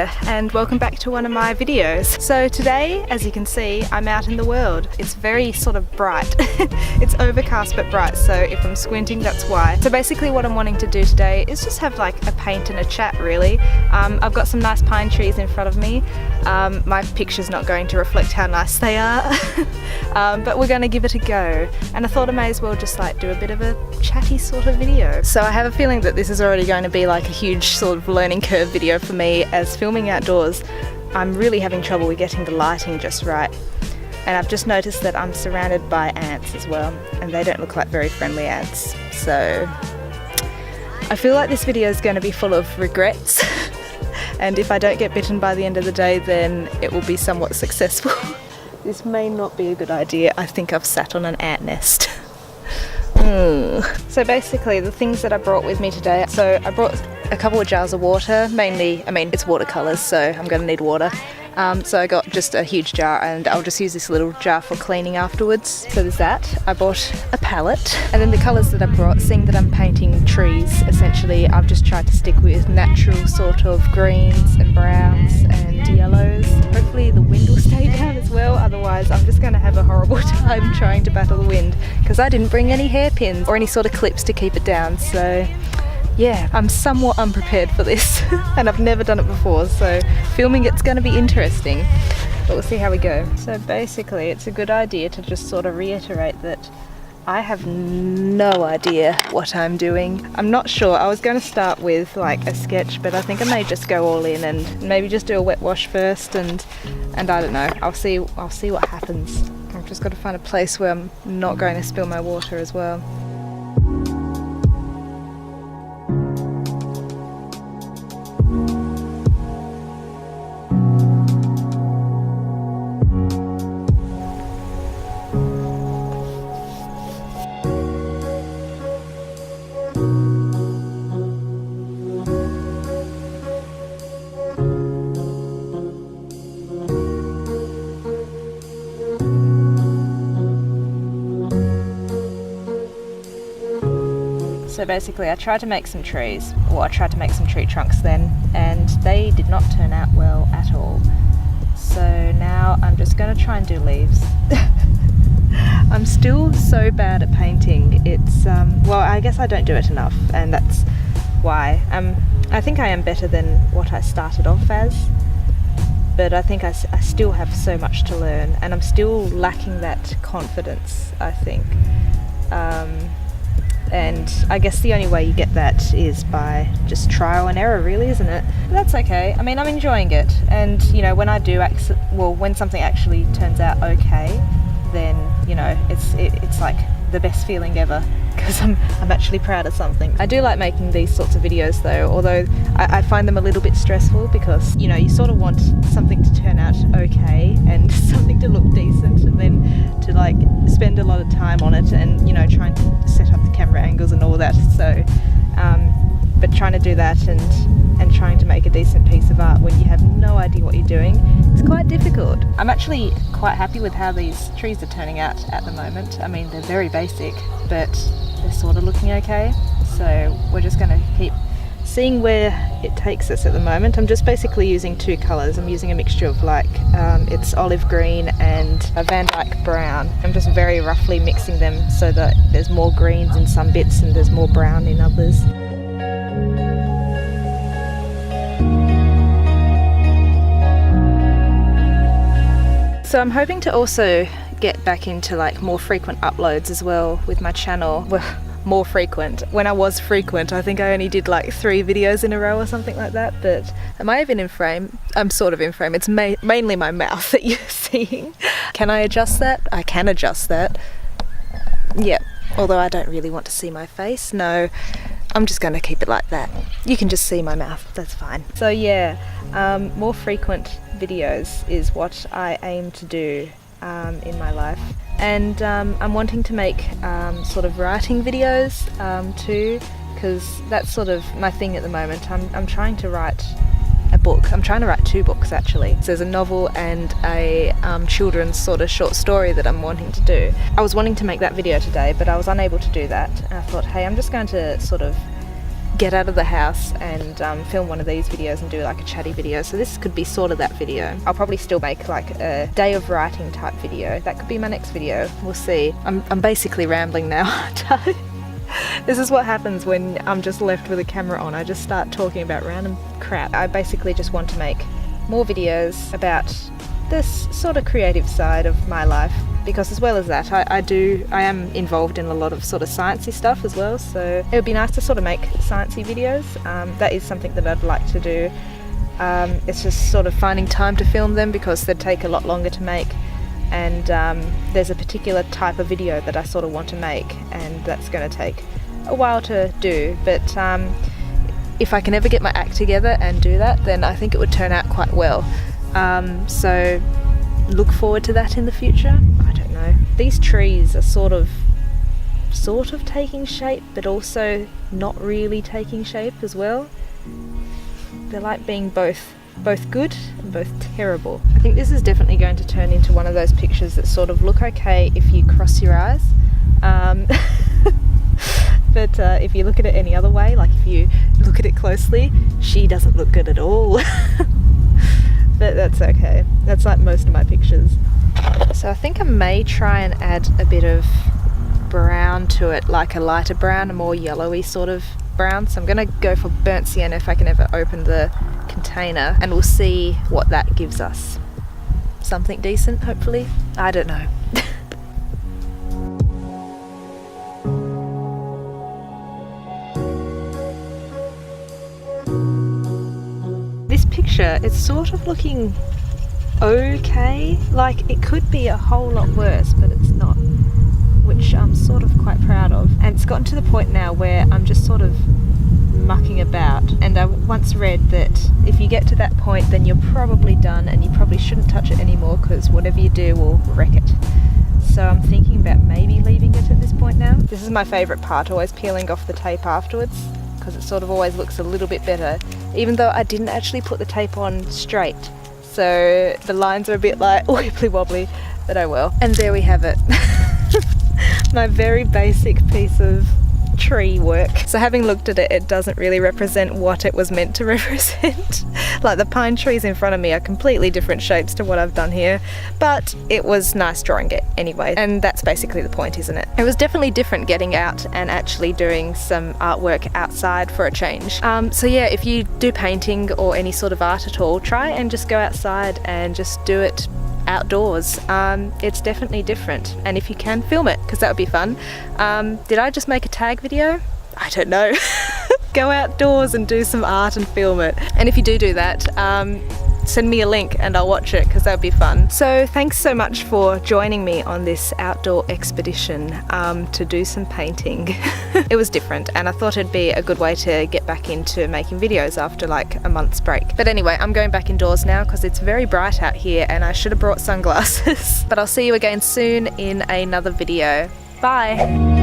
there, and welcome back to one of my videos. So today, as you can see, I'm out in the world. It's very sort of bright. It's overcast but bright, so if I'm squinting, that's why. So basically what I'm wanting to do today is just have like a paint and a chat, really. I've got some nice pine trees in front of me. My picture's not going to reflect how nice they are, but we're going to give it a go. And I thought I may as well just like do a bit of a chatty sort of video. So I have a feeling that this is already going to be like a huge sort of learning curve video for me, as filming outdoors I'm really having trouble with getting the lighting just right. And I've just noticed that I'm surrounded by ants as well, and they don't look like very friendly ants. So I feel like this video is going to be full of regrets and if I don't get bitten by the end of the day, then it will be somewhat successful. This may not be a good idea. I think I've sat on an ant nest. So basically the things that I brought with me today, so I brought a couple of jars of water, mainly, I mean it's watercolours, so I'm going to need water. So I got just a huge jar, and I'll just use this little jar for cleaning afterwards. So there's that. I bought a palette, and then the colours that I brought, seeing that I'm painting trees, essentially I've just tried to stick with natural sort of greens and browns and yellows. Hopefully the wind will stay down as well, otherwise I'm just going to have a horrible time trying to battle the wind, because I didn't bring any hairpins or any sort of clips to keep it down. So yeah, I'm somewhat unprepared for this and I've never done it before, so filming it's going to be interesting, but we'll see how we go. So basically it's a good idea to just sort of reiterate that I have no idea what I'm doing. I'm not sure. I was going to start with like a sketch, but I think I may just go all in and maybe just do a wet wash first, and I don't know. I'll see what happens. I've just got to find a place where I'm not going to spill my water as well. So basically I tried to make some trees, or I tried to make some tree trunks then, and they did not turn out well at all. So now I'm just going to try and do leaves. I'm still so bad at painting. It's, well, I guess I don't do it enough, and that's why. I think I am better than what I started off as, but I think I still have so much to learn, and I'm still lacking that confidence, I think. And I guess the only way you get that is by just trial and error, really, isn't it? But that's okay. I mean, I'm enjoying it, and you know, when I do when something actually turns out okay, then you know, it's like the best feeling ever, because I'm actually proud of something. I do like making these sorts of videos though, although I find them a little bit stressful, because you know, you sort of want something to turn out okay and something to look decent, and then to like spend a lot of time on it, and you know, trying to set up the camera angles and all that. So but trying to do that and trying to make a decent piece of art when you have no idea what you're doing, it's quite difficult. I'm actually quite happy with how these trees are turning out at the moment. I mean, they're very basic, but they're sort of looking okay. So we're just going to keep seeing where it takes us at the moment. I'm just basically using two colours. I'm using a mixture of like, it's olive green and a Van Dyke brown. I'm just very roughly mixing them so that there's more greens in some bits and there's more brown in others. So I'm hoping to also get back into like more frequent uploads as well with my channel. Well, more frequent. When I was frequent, I think I only did like 3 videos in a row or something like that, but am I even in frame? I'm sort of in frame. It's mainly my mouth that you're seeing. Can I adjust that? I can adjust that. Yeah, although I don't really want to see my face. No, I'm just going to keep it like that. You can just see my mouth, that's fine. So yeah, more frequent videos is what I aim to do in my life. And I'm wanting to make sort of writing videos too, because that's sort of my thing at the moment. I'm trying to write a book. I'm trying to write 2 books actually. So there's a novel and a children's sort of short story that I'm wanting to do. I was wanting to make that video today, but I was unable to do that. And I thought, hey, I'm just going to sort of get out of the house and film one of these videos and do like a chatty video. So this could be sort of that video. I'll probably still make like a day of writing type video. That could be my next video. We'll see. I'm basically rambling now, aren't I? This is what happens when I'm just left with a camera on. I just start talking about random crap. I basically just want to make more videos about this sort of creative side of my life, because as well as that I am involved in a lot of sort of sciencey stuff as well, so it would be nice to sort of make sciencey videos. That is something that I'd like to do. It's just sort of finding time to film them because they'd take a lot longer to make, and there's a particular type of video that I sort of want to make, and that's going to take a while to do, but if I can ever get my act together and do that, then I think it would turn out quite well. So look forward to that in the future. I don't know. These trees are sort of taking shape, but also not really taking shape as well. They're like being both good and both terrible. I think this is definitely going to turn into one of those pictures that sort of look okay if you cross your eyes. But if you look at it any other way, like if you look at it closely, she doesn't look good at all. But that's okay. That's like most of my pictures. So I think I may try and add a bit of brown to it, like a lighter brown, a more yellowy sort of brown. So I'm going to go for burnt sienna if I can ever open the container, and we'll see what that gives us. Something decent, hopefully. I don't know. It's sort of looking okay, like it could be a whole lot worse, but it's not, which I'm sort of quite proud of. And it's gotten to the point now where I'm just sort of mucking about, and I once read that if you get to that point then you're probably done and you probably shouldn't touch it anymore, because whatever you do will wreck it. So I'm thinking about maybe leaving it at this point now. This is my favourite part, always peeling off the tape afterwards, because it sort of always looks a little bit better, even though I didn't actually put the tape on straight, so the lines are a bit like wibbly wobbly, but oh well. And there we have it. My very basic piece of tree work. So having looked at it, it doesn't really represent what it was meant to represent. Like the pine trees in front of me are completely different shapes to what I've done here, but it was nice drawing it anyway, and that's basically the point, isn't it? It was definitely different getting out and actually doing some artwork outside for a change. So yeah, if you do painting or any sort of art at all, try and just go outside and just do it outdoors. It's definitely different, and if you can, film it, because that would be fun. Did I just make a tag video? I don't know. Go outdoors and do some art and film it, and if you do that, send me a link and I'll watch it, because that would be fun. So thanks so much for joining me on this outdoor expedition to do some painting. It was different, and I thought it'd be a good way to get back into making videos after like a month's break. But anyway, I'm going back indoors now because it's very bright out here and I should have brought sunglasses. But I'll see you again soon in another video. Bye!